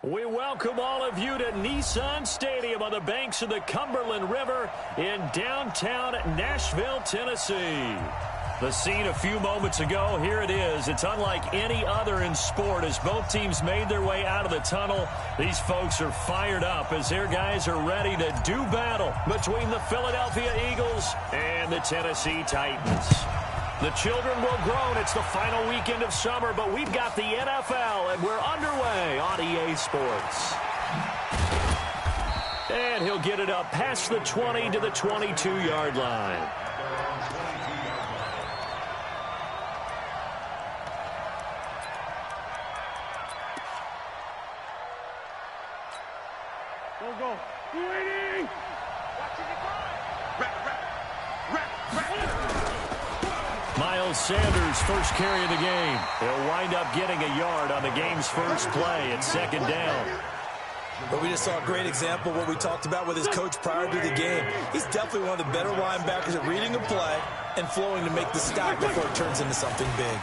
We welcome all of you to Nissan Stadium on the banks of the Cumberland River in downtown Nashville, Tennessee. The scene a few moments ago, here it is. It's unlike any other in sport as both teams made their way out of the tunnel. These folks are fired up as their guys are ready to do battle between the Philadelphia Eagles and the Tennessee Titans. The children will groan. It's the final weekend of summer, but we've got the NFL, and we're underway on EA Sports. And he'll get it up past the 20 to the 22-yard line. Go. Waiting. Miles Sanders, first carry of the game. He'll wind up getting a yard on the game's first play at second down. But we just saw a great example of what we talked about with his coach prior to the game. He's definitely one of the better linebackers at reading a play and flowing to make the stop before it turns into something big.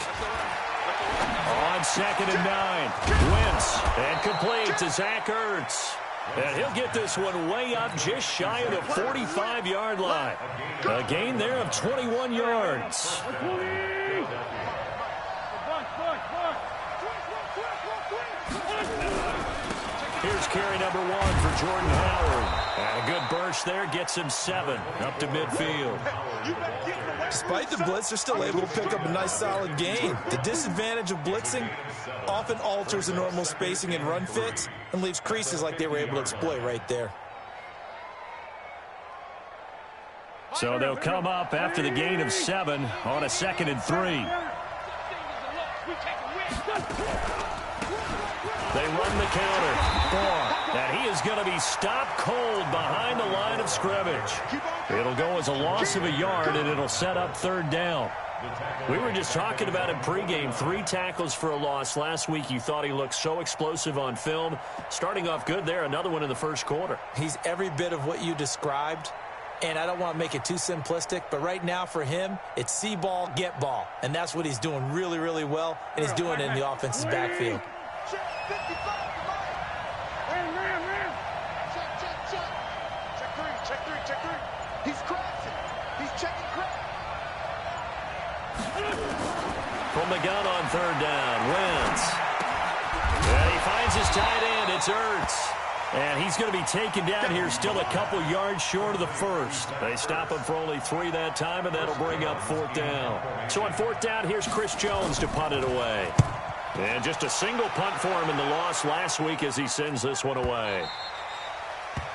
On 2nd and 9, Wentz, and complete to Zach Ertz. And he'll get this one way up just shy of the 45-yard line. A gain there of 21 yards. Here's carry number 1 for Jordan Howard. And a good burst there gets him 7 up to midfield. Despite the blitz, they're still able to pick up a nice solid gain. The disadvantage of blitzing often alters the normal spacing and run fits and leaves creases like they were able to exploit right there. So they'll come up after the gain of 7 on a 2nd and 3. They run the counter. And he is going to be stopped cold behind the line of scrimmage. It'll go as a loss of a yard, and it'll set up 3rd down. We were just talking about him pregame. 3 tackles for a loss last week. You thought he looked so explosive on film. Starting off good there. Another one in the first quarter. He's every bit of what you described. And I don't want to make it too simplistic, but right now for him, it's see ball, get ball. And that's what he's doing really, really well, and he's doing it in the offense's backfield. Check 3. He's crossing. He's checking crack. From the gun on 3rd down, Wentz. And he finds his tight end. It's Ertz. And he's going to be taken down here still a couple yards short of the first. They stop him for only 3 that time, and that'll bring up 4th down. So on 4th down, here's Chris Jones to punt it away. And just a single punt for him in the loss last week as he sends this one away.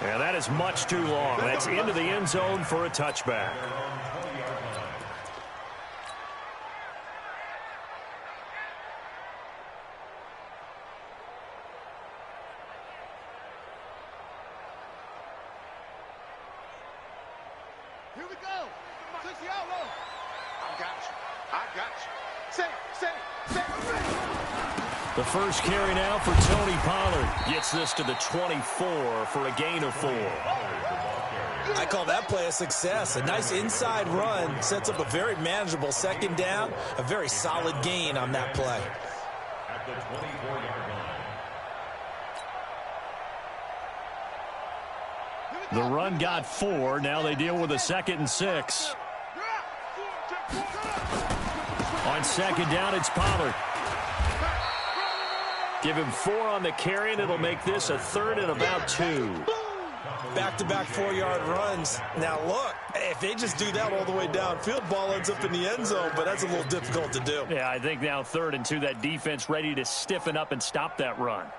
And that is much too long. That's into the end zone for a touchback. Here we go. I got you. Say. The first carry now for Tony Pollard. Gets this to the 24 for a gain of 4. I call that play a success. A nice inside run sets up a very manageable 2nd down. A very solid gain on that play. At the 24-yard line. The run got 4. Now they deal with a 2nd and 6. On 2nd down, it's Pollard. Give him 4 on the carry, and it'll make this a 3rd and about 2. Back-to-back 4-yard runs. Now, look, if they just do that all the way downfield, ball ends up in the end zone, but that's a little difficult to do. Yeah, I think now 3rd and 2, that defense ready to stiffen up and stop that run.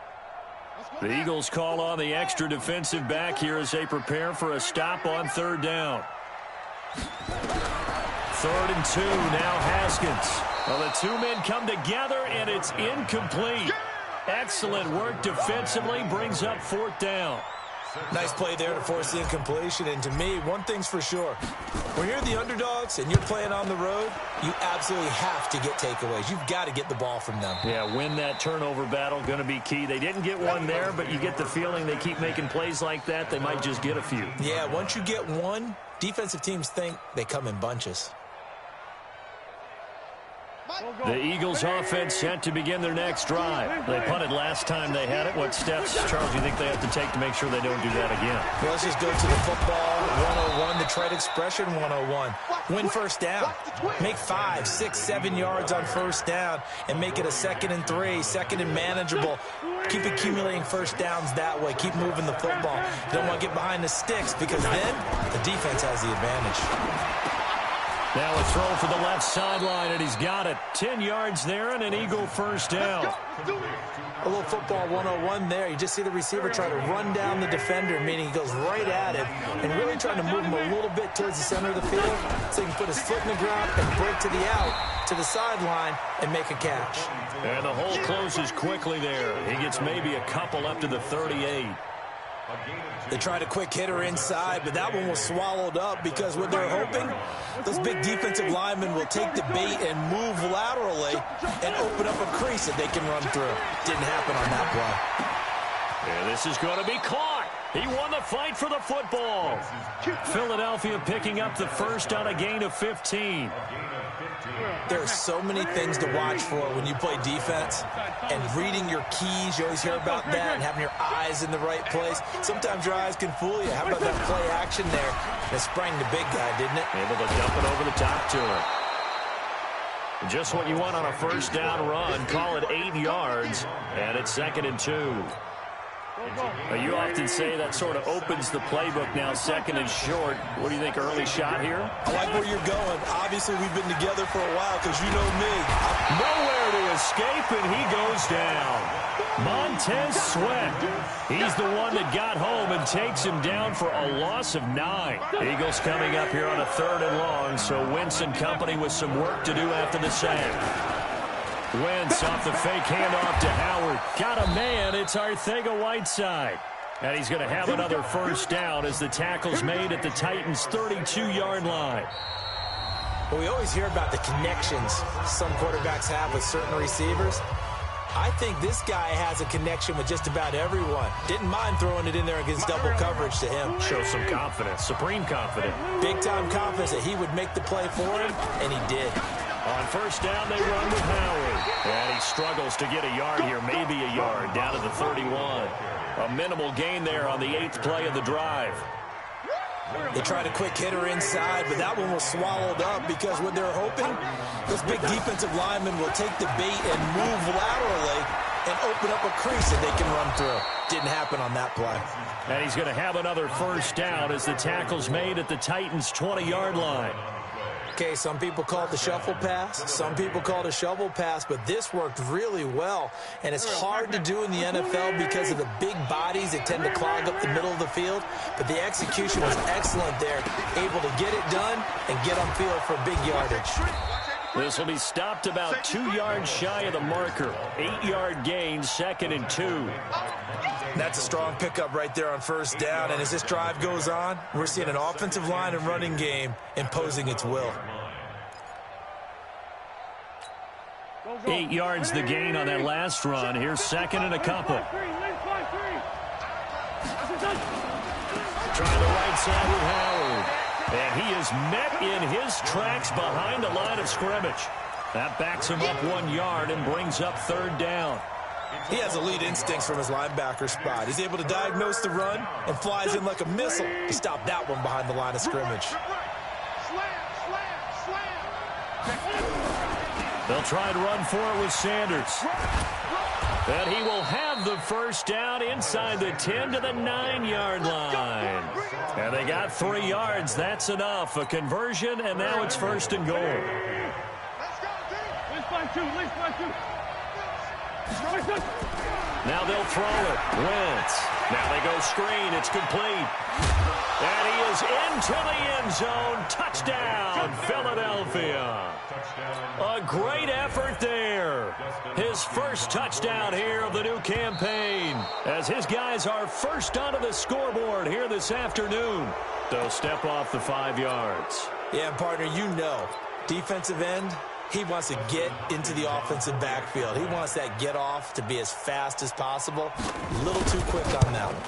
The Eagles call on the extra defensive back here as they prepare for a stop on 3rd down. 3rd and 2, now Haskins. Well, the 2 men come together, and it's incomplete. Excellent work defensively, brings up 4th down. Nice play there to force the incompletion. And to me, one thing's for sure. When you're the underdogs and you're playing on the road, you absolutely have to get takeaways. You've got to get the ball from them. Yeah, win that turnover battle, going to be key. They didn't get one there, but you get the feeling they keep making plays like that, they might just get a few. Yeah, once you get one, defensive teams think they come in bunches. The Eagles offense set to begin their next drive. They punted last time they had it. What steps, Charles, do you think they have to take to make sure they don't do that again? Well, let's just go to the football 101, the trade expression 101. Win first down. Make 5, 6, 7 yards on first down and make it a 2nd and 3, 2nd and manageable. Keep accumulating first downs that way. Keep moving the football. You don't want to get behind the sticks because then the defense has the advantage. Now a throw for the left sideline, and he's got it. 10 yards there and an Eagle first down. A little football 101 there. You just see the receiver try to run down the defender, meaning he goes right at him and really trying to move him a little bit towards the center of the field so he can put his foot in the ground and break to the out, to the sideline, and make a catch. And the hole closes quickly there. He gets maybe a couple up to the 38. They tried a quick hitter inside, but that one was swallowed up because what they're hoping, those big defensive linemen will take the bait and move laterally and open up a crease that they can run through. Didn't happen on that play. And this is going to be caught. He won the fight for the football. Philadelphia picking up the first on a gain of 15. There are so many things to watch for when you play defense, and reading your keys, you always hear about that, and having your eyes in the right place. Sometimes your eyes can fool you. How about that play action there? It sprang the big guy, didn't it? Able to dump it over the top to him. Just what you want on a first down run. Call it 8 yards, and it's 2nd and 2. You often say that sort of opens the playbook now, 2nd and short. What do you think, early shot here? I like where you're going. Obviously, we've been together for a while because you know me. Nowhere to escape, and he goes down. Montez Sweat. He's the one that got home and takes him down for a loss of 9. Eagles coming up here on a 3rd and long, so Wentz and company with some work to do after the sack. Wentz off the fake handoff to Howard. Got a man. It's Arcega-Whiteside. And he's going to have another first down as the tackle's made at the Titans' 32-yard line. Well, we always hear about the connections some quarterbacks have with certain receivers. I think this guy has a connection with just about everyone. Didn't mind throwing it in there against double coverage to him. Show some confidence, supreme confidence. Big-time confidence that he would make the play for him, and he did. On first down, they run with Howard. And he struggles to get a yard here, maybe a yard, down to the 31. A minimal gain there on the 8th play of the drive. They tried a quick hitter inside, but that one was swallowed up because what they're hoping, those big defensive linemen will take the bait and move laterally and open up a crease that they can run through. Didn't happen on that play. And he's going to have another first down as the tackle's made at the Titans' 20-yard line. Okay, some people call it the shuffle pass. Some people call it a shovel pass, but this worked really well. And it's hard to do in the NFL because of the big bodies that tend to clog up the middle of the field. But the execution was excellent there, able to get it done and get on field for big yardage. This will be stopped about 2 yards shy of the marker. 8-yard gain, 2nd and 2. That's a strong pickup right there on first down. And as this drive goes on, we're seeing an offensive line and running game imposing its will. 8 yards the gain on that last run. Here's 2nd and a couple. Trying the right side with Howard. And he is met in his tracks behind the line of scrimmage. That backs him up 1 yard and brings up 3rd down. He has elite instincts from his linebacker spot. He's able to diagnose the run and flies in like a missile to stop that one behind the line of scrimmage. They'll try to run for it with Sanders. And he will have the first down inside the 10 to the 9-yard line. And they got 3 yards. That's enough. A conversion, and now it's 1st and goal. Now they'll throw it. Wentz. Now they go screen. It's complete. And he is into the end zone. Touchdown, Philadelphia. A great effort there. His first touchdown here of the new campaign, as his guys are first onto the scoreboard here this afternoon. They'll step off the 5 yards. Yeah, partner, you know, defensive end, he wants to get into the offensive backfield. He wants that get off to be as fast as possible. A little too quick on that one.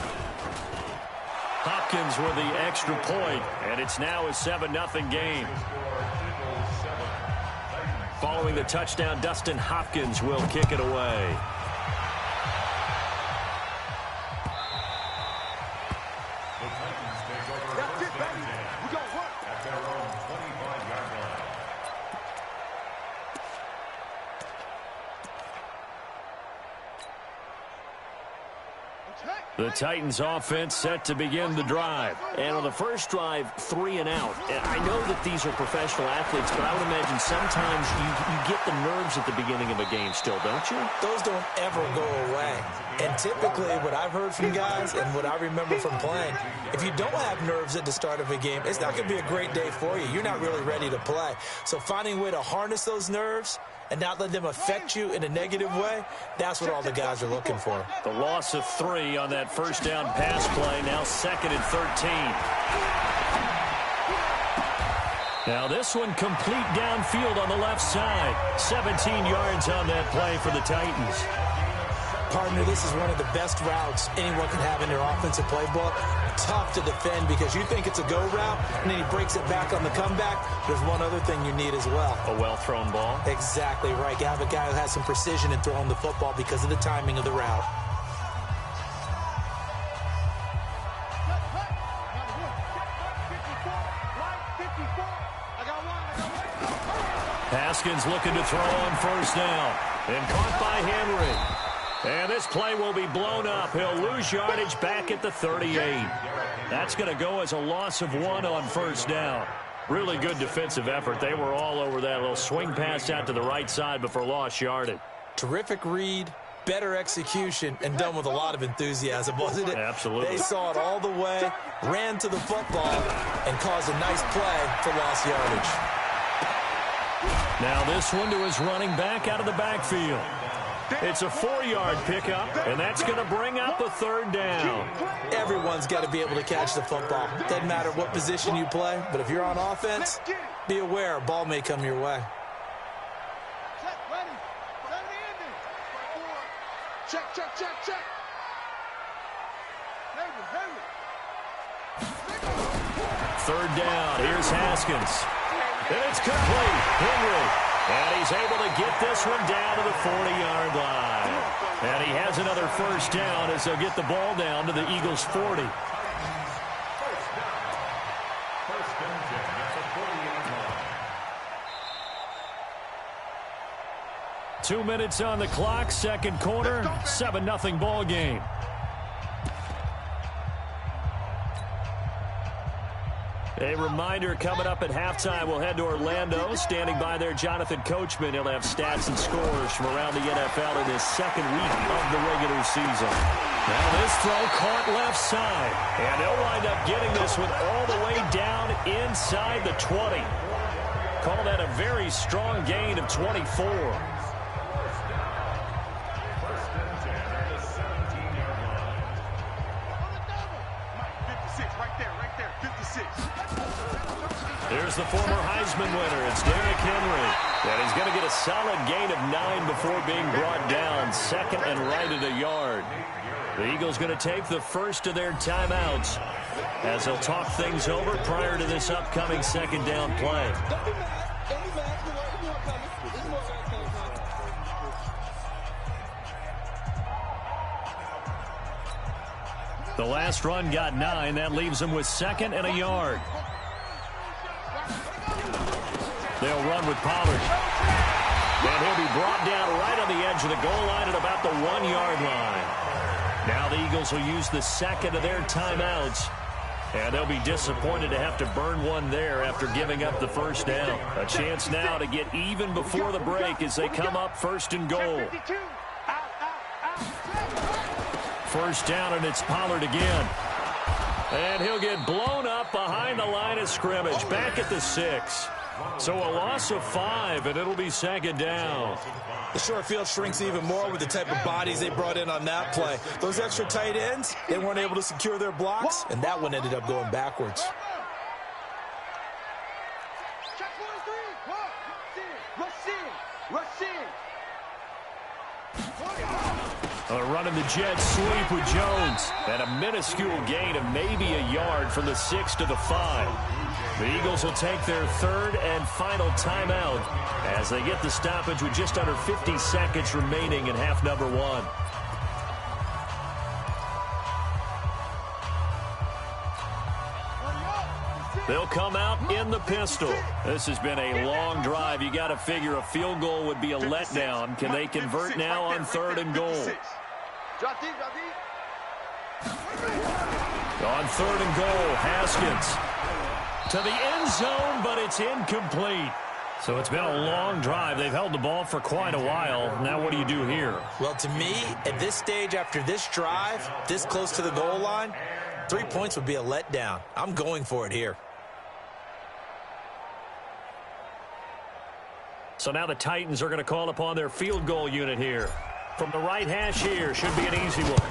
Hopkins with the extra point, and it's now a 7-0 game. Following the touchdown, Dustin Hopkins will kick it away. That's it, baby. We got work. At their own 25-yard line. The Titans offense set to begin the drive. And on the first drive, 3 and out. And I know that these are professional athletes, but I would imagine sometimes you get the nerves at the beginning of a game still, don't you? Those don't ever go away. And typically what I've heard from guys and what I remember from playing, if you don't have nerves at the start of a game, it's not going to be a great day for you. You're not really ready to play. So finding a way to harness those nerves and not let them affect you in a negative way, that's what all the guys are looking for. The loss of 3 on that first down pass play, now 2nd and 13. Now this one complete downfield on the left side. 17 yards on that play for the Titans. Partner, this is one of the best routes anyone can have in their offensive playbook. Tough to defend because you think it's a go route, and then he breaks it back on the comeback. There's one other thing you need as well. A well-thrown ball. Exactly right. You have a guy who has some precision in throwing the football because of the timing of the route. Haskins looking to throw on first down. And caught by Henry. And this play will be blown up. He'll lose yardage back at the 38. That's going to go as a loss of 1 on first down. Really good defensive effort. They were all over that little swing pass out to the right side before lost yardage. Terrific read, better execution, and done with a lot of enthusiasm, wasn't it? Absolutely. They saw it all the way, ran to the football, and caused a nice play for lost yardage. Now this one to his running back out of the backfield. It's a 4-yard pickup, and that's going to bring up a 3rd down. Everyone's got to be able to catch the football. Doesn't matter what position you play, but if you're on offense, be aware a ball may come your way. Check, check, check, check. 3rd down. Here's Haskins. And it's complete. Henry. And he's able to get this one down to the 40-yard line. And he has another first down as they'll get the ball down to the Eagles' 40. 2 minutes on the clock, second quarter, 7-0 ball game. A reminder coming up at halftime, we'll head to Orlando. Standing by there, Jonathan Coachman. He'll have stats and scores from around the NFL in his second week of the regular season. Now this throw caught left side. And they'll wind up getting this one all the way down inside the 20. Call that a very strong gain of 24. There's the former Heisman winner. It's Derrick Henry. And he's going to get a solid gain of 9 before being brought down. Second and right at a yard. The Eagles going to take the first of their timeouts as they'll talk things over prior to this upcoming second down play. The last run got 9. That leaves them with 2nd and a yard. They'll run with Pollard. And he'll be brought down right on the edge of the goal line at about the 1-yard line. Now the Eagles will use the second of their timeouts. And they'll be disappointed to have to burn one there after giving up the first down. A chance now to get even before the break as they come up 1st and goal. First down, and it's Pollard again. And he'll get blown up behind the line of scrimmage, back at the 6. So a loss of 5, and it'll be 2nd down. The short field shrinks even more with the type of bodies they brought in on that play. Those extra tight ends, they weren't able to secure their blocks, and that one ended up going backwards. Running the jet sweep with Jones. And a minuscule gain of maybe a yard from the 6 to the 5. The Eagles will take their third and final timeout as they get the stoppage with just under 50 seconds remaining in half number one. They'll come out in the pistol. This has been a long drive. You got to figure a field goal would be a letdown. Can they convert now on third and goal? On third and goal, Haskins to the end zone, but it's incomplete. So it's been a long drive. They've held the ball for quite a while. Now what do you do here? Well, to me, at this stage, after this drive, this close to the goal line, 3 points would be a letdown. I'm going for it here. So now the Titans are going to call upon their field goal unit here. From the right hash here, should be an easy one.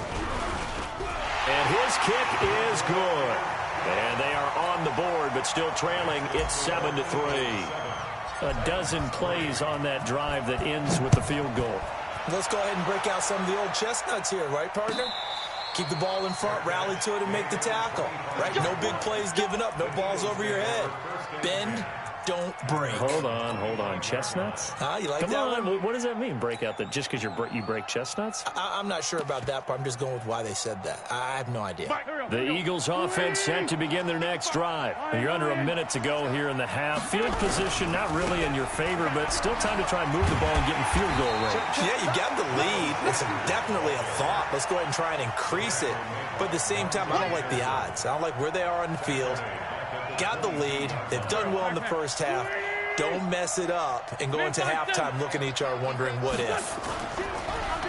And his kick is good. And they are on the board, but still trailing. It's 7-3. A dozen plays on that drive that ends with the field goal. Let's go ahead and break out some of the old chestnuts here, right, partner? Keep the ball in front, rally to it, and make the tackle. Right? No big plays given up. No balls over your head. Bend, don't break. Hold on. Chestnuts? You like Come that on. one? What does that mean, break out? Just because you break chestnuts? I'm not sure about that, but I'm just going with why they said that. I have no idea. The Eagles offense set to begin their next drive. You're under a minute to go here in the half. Field position not really in your favor, but still time to try and move the ball and get in field goal range. Yeah, you got the lead. It's definitely a thought. Let's go ahead and try and increase it. But at the same time, I don't like the odds. I don't like where they are on the field. Got the lead. They've done well in the first half. Don't mess it up and go into halftime looking at each other wondering what if.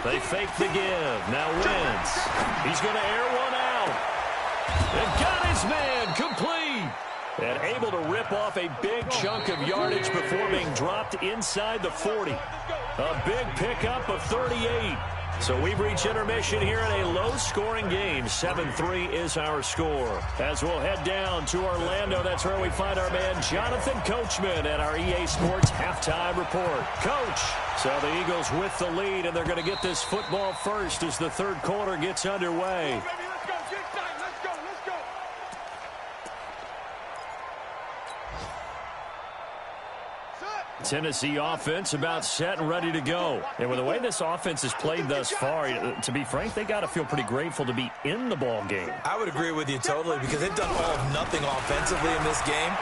They fake the give. Now wins. He's going to air one out. And got his man complete. And able to rip off a big chunk of yardage before being dropped inside the 40. A big pickup of 38. So we've reached intermission here in a low-scoring game. 7-3 is our score. As we'll head down to Orlando, that's where we find our man Jonathan Coachman at our EA Sports Halftime Report. Coach, so the Eagles with the lead, and they're going to get this football first as the third quarter gets underway. Tennessee offense about set and ready to go. And with the way this offense has played thus far, to be frank, they got to feel pretty grateful to be in the ball game. I would agree with you totally because they've done all of nothing offensively in this game,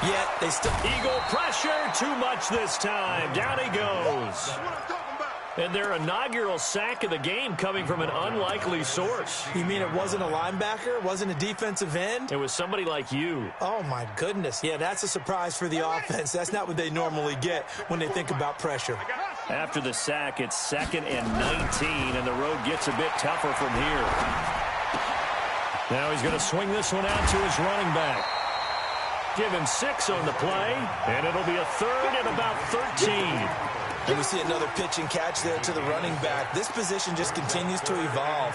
yet they still... Eagle pressure, too much this time. Down he goes. And their inaugural sack of the game coming from an unlikely source. You mean it wasn't a linebacker? It wasn't a defensive end? It was somebody like you. Oh, my goodness. Yeah, that's a surprise for the offense. That's not what they normally get when they think about pressure. After the sack, it's 2nd and 19, and the road gets a bit tougher from here. Now he's going to swing this one out to his running back. Give him 6 on the play, and it'll be a third and about 13. And we see another pitch and catch there to the running back. This position just continues to evolve.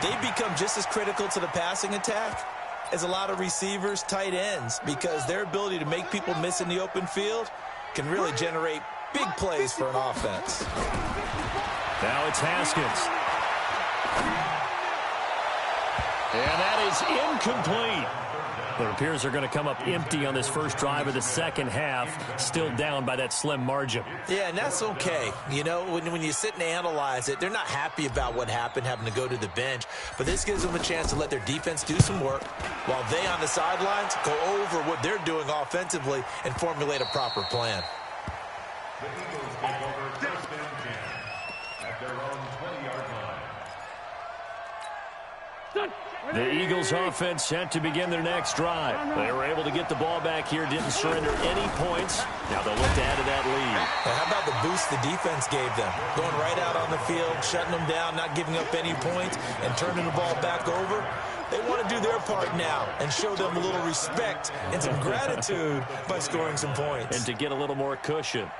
They become just as critical to the passing attack as a lot of receivers, tight ends, because their ability to make people miss in the open field can really generate big plays for an offense. Now it's Haskins. And that is incomplete. It appears they're going to come up empty on this first drive of the second half, still down by that slim margin. Yeah, and that's okay. You know, when you sit and analyze it, they're not happy about what happened, having to go to the bench. But this gives them a chance to let their defense do some work while they on the sidelines go over what they're doing offensively and formulate a proper plan. The Eagles take over first and 10 at their own 20-yard line. The Eagles offense set to begin their next drive. They were able to get the ball back here, didn't surrender any points. Now they'll look to add to that lead. And how about the boost the defense gave them? Going right out on the field, shutting them down, not giving up any points, and turning the ball back over. They want to do their part now and show them a little respect and some gratitude by scoring some points. And to get a little more cushion.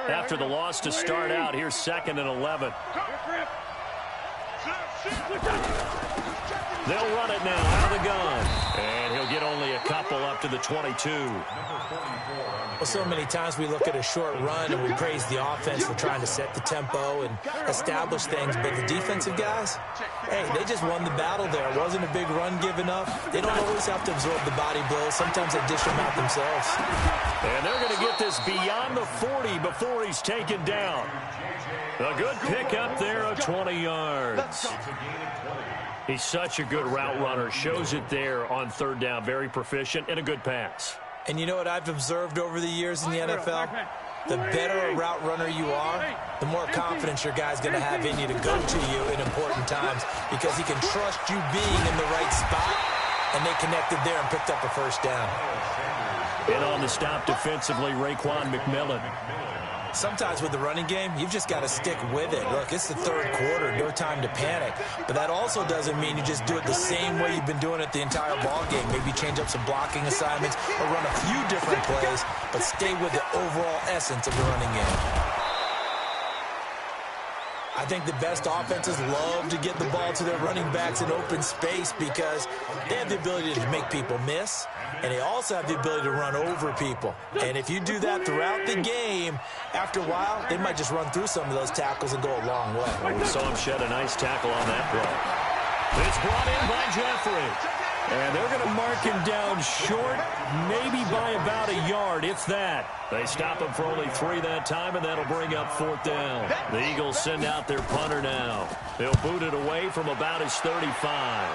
After the loss to start out, here's 2nd and 11. They'll run it now out of the gun. And he'll get only a couple up to the 22. Well, so many times we look at a short run and we praise the offense for trying to set the tempo and establish things, but the defensive guys, hey, they just won the battle there. It wasn't a big run given up. They don't always have to absorb the body blows. Sometimes they dish them out themselves. And they're going to get this beyond the 40 before he's taken down. A good pickup there of 20 yards. He's such a good route runner. Shows it there on third down. Very proficient and a good pass. And you know what I've observed over the years in the NFL? The better a route runner you are, the more confidence your guy's going to have in you to go to you in important times because he can trust you being in the right spot, and they connected there and picked up a first down. And on the stop defensively, Raekwon McMillan. Sometimes with the running game, you've just got to stick with it. Look, it's the third quarter, no time to panic. But that also doesn't mean you just do it the same way you've been doing it the entire ball game. Maybe change up some blocking assignments or run a few different plays, but stay with the overall essence of the running game. I think the best offenses love to get the ball to their running backs in open space because they have the ability to make people miss, and they also have the ability to run over people. And if you do that throughout the game, after a while, they might just run through some of those tackles and go a long way. Well, we saw him shed a nice tackle on that play. It's brought in by Jeffrey. And they're going to mark him down short, maybe by about a yard, if that. They stop him for only 3 that time, and that'll bring up fourth down. The Eagles send out their punter now. They'll boot it away from about his 35.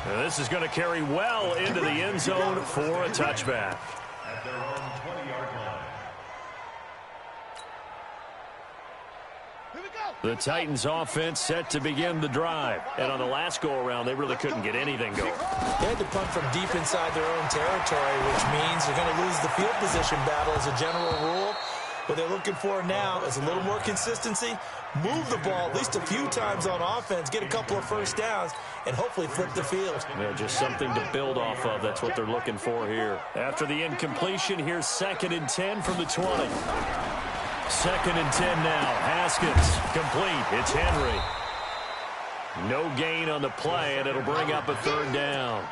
And this is going to carry well into the end zone for a touchback. At their own 20-yard line. The Titans offense set to begin the drive. And on the last go-around, they really couldn't get anything going. They had to punt from deep inside their own territory, which means they're going to lose the field position battle as a general rule. What they're looking for now is a little more consistency, move the ball at least a few times on offense, get a couple of first downs, and hopefully flip the field. Yeah, just something to build off of. That's what they're looking for here. After the incompletion, here's 2nd and 10 from the 20. 2nd and 10 now. Haskins complete. It's Henry. No gain on the play, and it'll bring up a third down.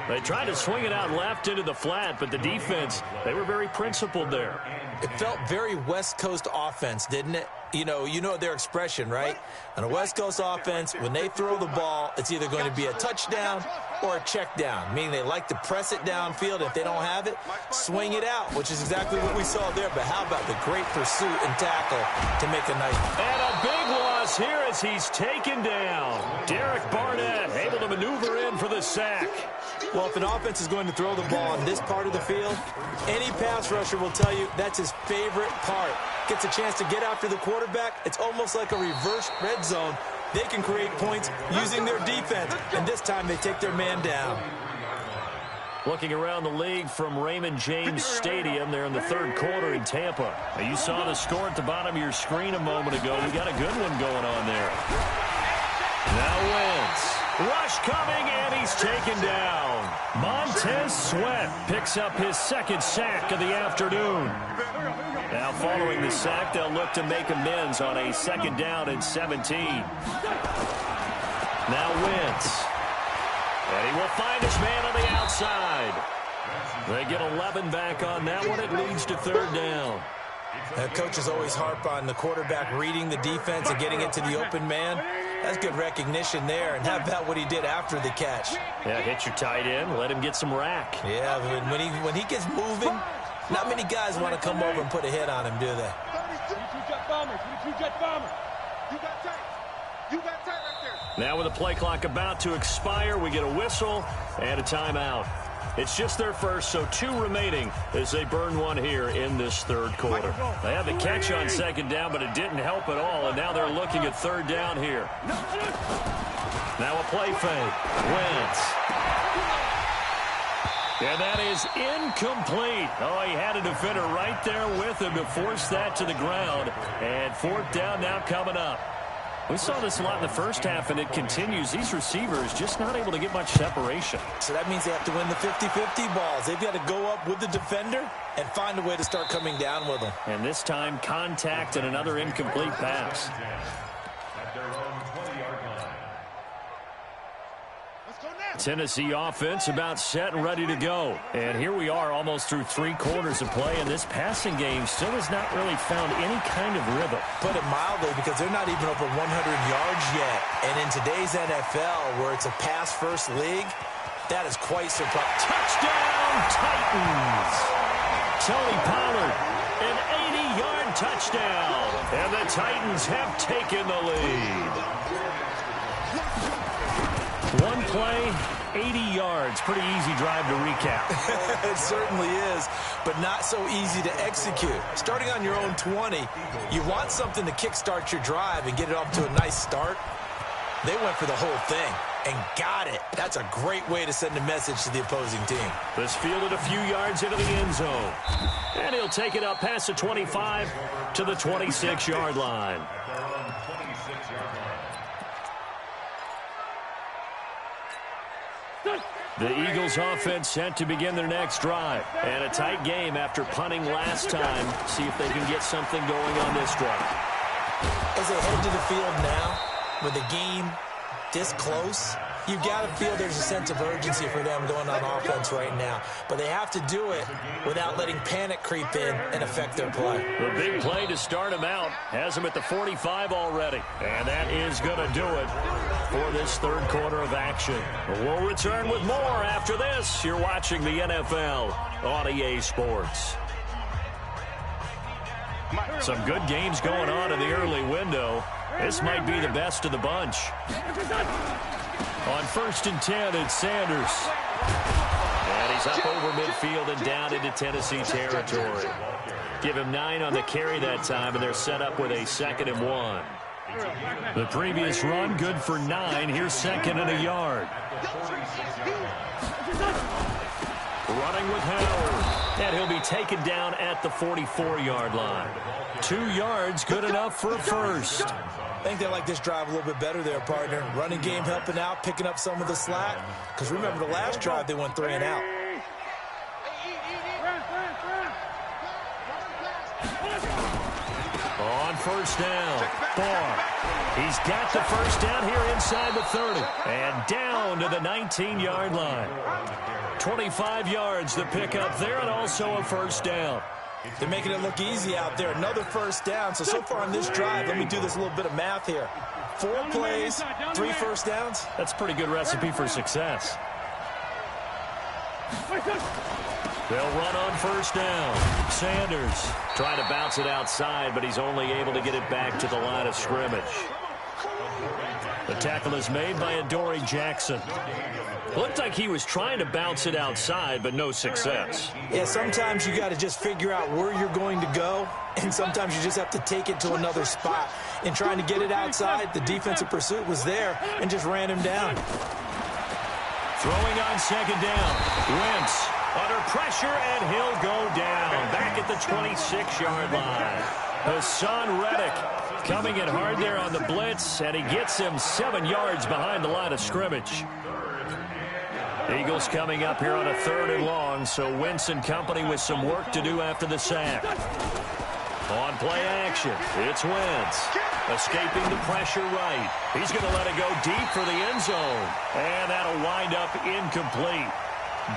They tried to swing it out left into the flat, but the defense, they were very principled there. It felt very West Coast offense, didn't it? You know their expression, right? On a West Coast offense, when they throw the ball, it's either going to be a touchdown or a check down, meaning they like to press it downfield. If they don't have it, swing it out, which is exactly what we saw there. But how about the great pursuit and tackle to make a nice... And a big loss here as he's taken down. Derek Barnett able to maneuver in for the sack. Well, if an offense is going to throw the ball on this part of the field, any pass rusher will tell you that's his favorite part. Gets a chance to get after the quarterback. It's almost like a reverse red zone. They can create points using their defense, and this time they take their man down. Looking around the league from Raymond James Stadium, they're in the third quarter in Tampa. Now, you saw the score at the bottom of your screen a moment ago. We got a good one going on there. Now Wentz. Rush coming, and he's taken down. Montez Sweat picks up his 2nd sack of the afternoon. Now, following the sack, they'll look to make amends on a 2nd down and 17. Now Wentz. And he will find his man on the outside. They get 11 back on that one. It leads to 3rd down. Coaches always harp on the quarterback reading the defense and getting it to the open man. That's good recognition there. And how about what he did after the catch? Yeah, hit your tight end. Let him get some rack. Yeah, when he gets moving, not many guys want to come over and put a hit on him, do they? 22 jet bombers. 22 jet bombers. You got tight. You got tight right there. Now with the play clock about to expire, we get a whistle and a timeout. It's just their first, so 2 remaining as they burn one here in this 3rd quarter. They had the catch on 2nd down, but it didn't help at all, and now they're looking at 3rd down here. Now a play fake. Wentz. And that is incomplete. Oh, he had a defender right there with him to force that to the ground. And 4th down now coming up. We saw this a lot in the first half, and it continues. These receivers just not able to get much separation. So that means they have to win the 50-50 balls. They've got to go up with the defender and find a way to start coming down with them. And this time, contact and another incomplete pass. At their own Tennessee offense about set and ready to go. And here we are almost through 3 quarters of play, and this passing game still has not really found any kind of rhythm. Put it mildly, because they're not even over 100 yards yet. And in today's NFL, where it's a pass-first league, that is quite surprising. Touchdown, Titans! Tony Pollard, an 80-yard touchdown. And the Titans have taken the lead. One play, 80 yards. Pretty easy drive to recap. It certainly is, but not so easy to execute. Starting on your own 20, you want something to kickstart your drive and get it off to a nice start. They went for the whole thing and got it. That's a great way to send a message to the opposing team. This fielded a few yards into the end zone. And he'll take it up past the 25 to the 26-yard line. The Eagles offense set to begin their next drive. And a tight game after punting last time. See if they can get something going on this drive. As they head to the field now, with the game this close, you've got to feel there's a sense of urgency for them going on offense right now. But they have to do it without letting panic creep in and affect their play. The big play to start him out has him at the 45 already. And that is going to do it for this third quarter of action. We'll return with more after this. You're watching the NFL on EA Sports. Some good games going on in the early window. This might be the best of the bunch. On 1st and 10, it's Sanders. And he's up over midfield and down into Tennessee territory. Give him 9 on the carry that time, and they're set up with a 2nd and 1. The previous run, good for 9. Here's 2nd and a yard. Running with Howard. And he'll be taken down at the 44-yard line. 2 yards, good enough for a first. I think they like this drive a little bit better there, partner. Running game helping out, picking up some of the slack. Because remember, the last drive, they went 3 and out. On 1st down, Barr. He's got the first down here inside the 30. And down to the 19-yard line. 25 yards the pickup there, and also a first down. They're making it look easy out there. Another first down. So far on this drive, let me do this little bit of math here. 4 plays, 3 first downs. That's a pretty good recipe for success. They'll run on 1st down. Sanders trying to bounce it outside, but he's only able to get it back to the line of scrimmage. The tackle is made by Adoree Jackson. Looked like he was trying to bounce it outside, but no success. Yeah, sometimes you got to just figure out where you're going to go, and sometimes you just have to take it to another spot. In trying to get it outside, the defensive pursuit was there and just ran him down. Throwing on 2nd down. Wentz under pressure, and he'll go down. Back at the 26-yard line. Hassan Reddick coming in hard there on the blitz, and he gets him 7 yards behind the line of scrimmage. Eagles coming up here on a 3rd and long, so Wentz and company with some work to do after the sack. On play action, it's Wentz. Escaping the pressure right. He's going to let it go deep for the end zone. And that'll wind up incomplete.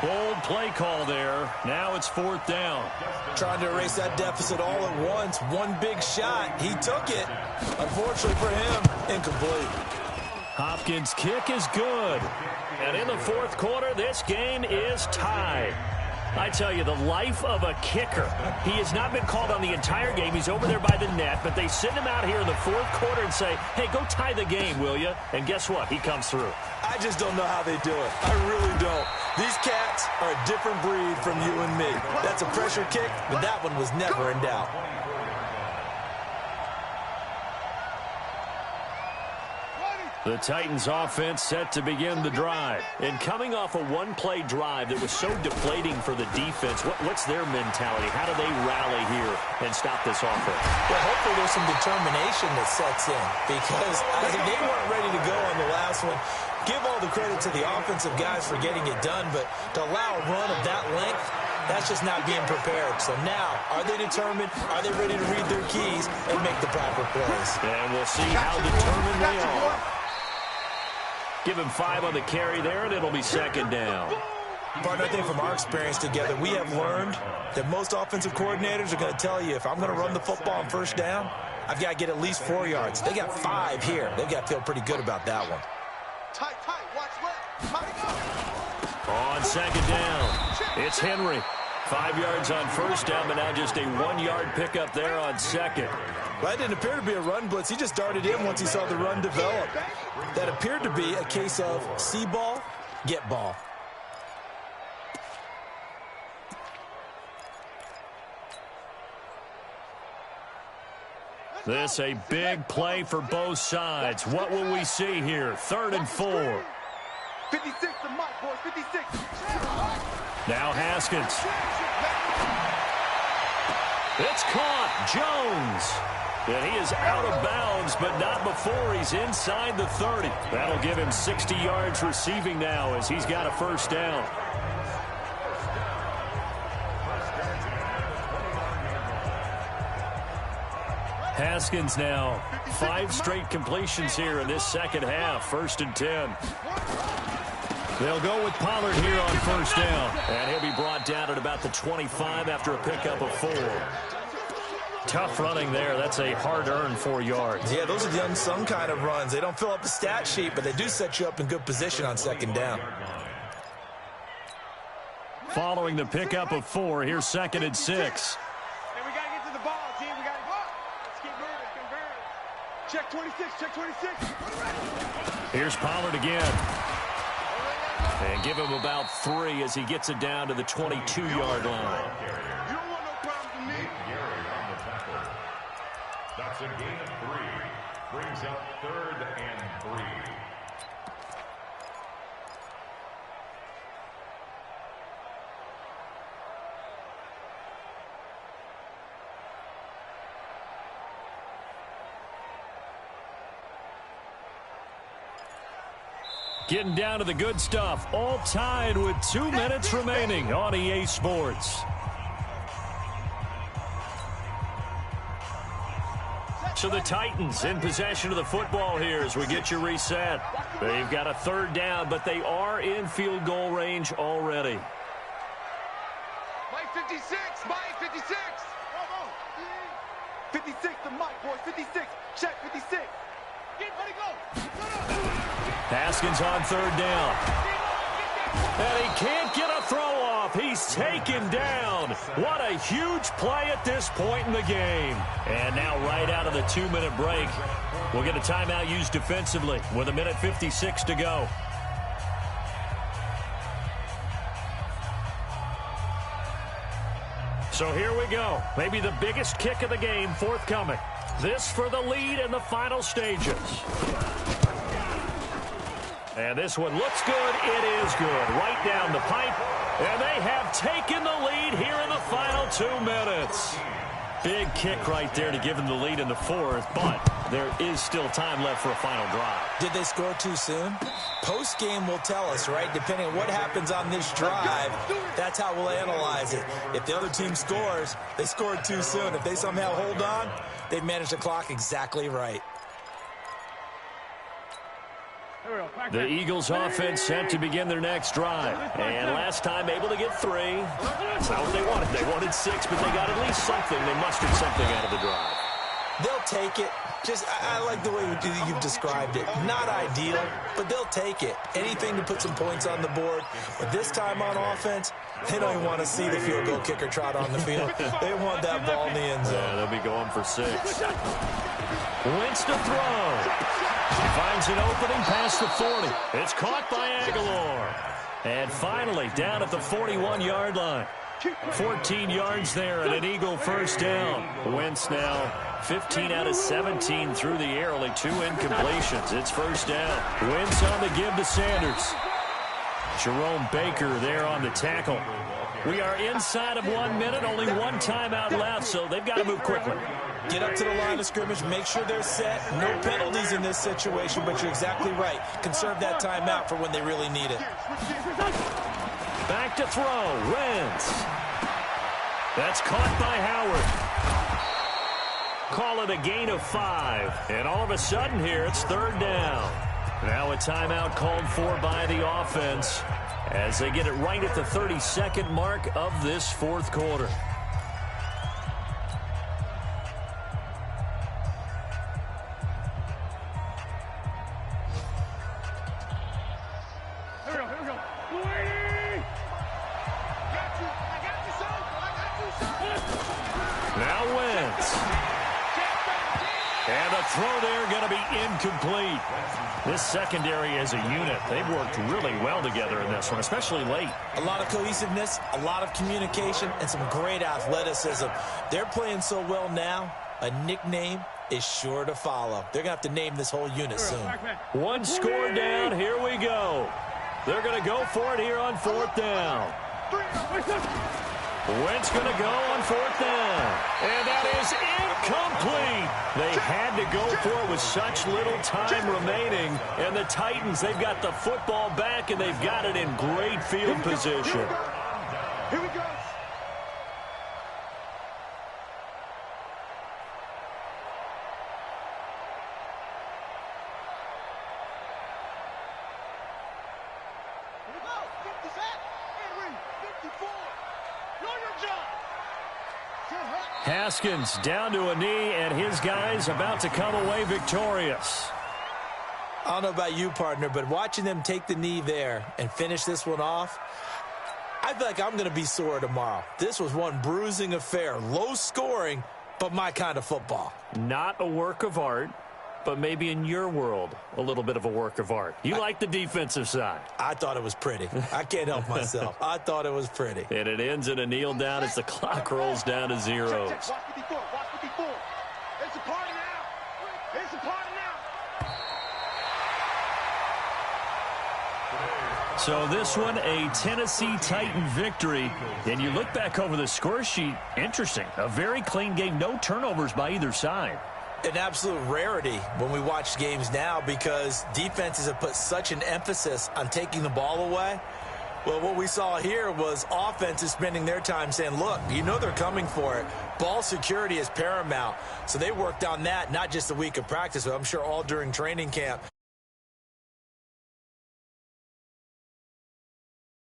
Bold play call there. Now it's 4th down. Trying to erase that deficit all at once. One big shot. He took it. Unfortunately for him, incomplete. Hopkins' kick is good. And in the 4th quarter, this game is tied. I tell you, the life of a kicker. He has not been called on the entire game. He's over there by the net, but they send him out here in the 4th quarter and say, hey, go tie the game, will you? And guess what? He comes through. I just don't know how they do it. I really don't. These cats are a different breed from you and me. That's a pressure kick, but that one was never in doubt. The Titans offense set to begin the drive. And coming off a one-play drive that was so deflating for the defense, what's their mentality? How do they rally here and stop this offense? Well, hopefully there's some determination that sets in, because they weren't ready to go on the last one. Give all the credit to the offensive guys for getting it done, but to allow a run of that length, that's just not being prepared. So now, are they determined? Are they ready to read their keys and make the proper plays? And we'll see how determined they are. Give him 5 on the carry there, and it'll be second down. Partner, I think from our experience together, we have learned that most offensive coordinators are going to tell you, if I'm going to run the football on first down, I've got to get at least 4 yards. They got 5 here. They've got to feel pretty good about that one. Tight, watch left. On second down, it's Henry. 5 yards on first down, but now just a 1-yard pickup there on second. Well, that didn't appear to be a run blitz. He just darted in once he saw the run develop. That appeared to be a case of see ball, get ball. This a big play for both sides. What will we see here? 3rd and 4. 56 to Mike, boys, 56. Now Haskins. It's caught. Jones. And he is out of bounds, but not before he's inside the 30. That'll give him 60 yards receiving now as he's got a first down. Haskins now 5 straight completions here in this second half. 1st and 10. They'll go with Pollard here on first down. And he'll be brought down at about the 25 after a pickup of 4. Tough running there. That's a hard-earned 4 yards. Yeah, those are the unsung kind of runs. They don't fill up the stat sheet, but they do set you up in good position on second down. Following the pickup of 4, here's 2nd and 6. Hey, we got to get to the ball, team. We got to go. Let's keep moving. Convert. Check 26, check 26. Here's Pollard again. And give him about 3 as he gets it down to the 22-yard line. You don't want no problems with me. That's a gain of 3. Brings up 3rd and 3. Getting down to the good stuff. All tied with 2 minutes remaining on EA Sports. So the Titans in possession of the football here as we get you reset. They've got a 3rd down, but they are in field goal range already. Mike 56, Mike 56. 56 to Mike, boys, 56. Check 56. Get ready, go. Haskins on 3rd down. And he can't get a throw off. He's taken down. What a huge play at this point in the game. And now right out of the 2-minute break, we'll get a timeout used defensively with 1:56 to go. So here we go. Maybe the biggest kick of the game forthcoming. This for the lead in the final stages. And this one looks good. It is good. Right down the pipe. And they have taken the lead here in the final 2 minutes. Big kick right there to give them the lead in the 4th, but there is still time left for a final drive. Did they score too soon? Post-game will tell us, right? Depending on what happens on this drive, that's how we'll analyze it. If the other team scores, they scored too soon. If they somehow hold on, they've managed the clock exactly right. The Eagles offense set to begin their next drive. And last time able to get 3. That's not what they wanted. They wanted 6, but they got at least something. They mustered something out of the drive. They'll take it. I like the way you've described it. Not ideal, but they'll take it. Anything to put some points on the board. But this time on offense, they don't even want to see the field goal kicker trot on the field. They want that ball in the end zone. Yeah, they'll be going for 6. Wentz to throw. He finds an opening past the 40. It's caught by Aguilar. And finally, down at the 41-yard line. 14 yards there and an Eagle first down. Wentz now 15 out of 17 through the air. Only 2 incompletions. It's first down. Wentz on the give to Sanders. Jerome Baker there on the tackle. We are inside of 1 minute. Only 1 timeout left, so they've got to move quickly. Get up to the line of scrimmage. Make sure they're set. No penalties in this situation, but you're exactly right. Conserve that timeout for when they really need it. Back to throw. Wentz. That's caught by Howard. Call it a gain of 5. And all of a sudden here, it's 3rd down. Now a timeout called for by the offense as they get it right at the 32nd mark of this fourth quarter. Now Wentz. And the throw there going to be incomplete. This secondary as a unit, they've worked really well together in this one, especially late. A lot of cohesiveness, a lot of communication, and some great athleticism. They're playing so well now, a nickname is sure to follow. They're going to have to name this whole unit soon. One score down. Here we go. They're going to go for it here on fourth down. Wentz going to go on fourth down. And that is incomplete. They had to go for it with such little time remaining. And the Titans, they've got the football back, and they've got it in great field position. Here we go. Haskins down to a knee, and his guys about to come away victorious. I don't know about you, partner, but watching them take the knee there and finish this one off, I feel like I'm going to be sore tomorrow. This was one bruising affair. Low scoring, but my kind of football. Not a work of art, but maybe in your world, a little bit of a work of art. You like the defensive side. I thought it was pretty. I can't help myself. I thought it was pretty. And it ends in a kneel down as the clock rolls down to zeros. Watch 54. Watch 54. It's a party now. It's a party now. So this one, a Tennessee Titan victory. And you look back over the score sheet, interesting. A very clean game, no turnovers by either side. An absolute rarity when we watch games now because defenses have put such an emphasis on taking the ball away. Well, what we saw here was offenses spending their time saying, look, you know they're coming for it. Ball security is paramount. So they worked on that, not just a week of practice, but I'm sure all during training camp.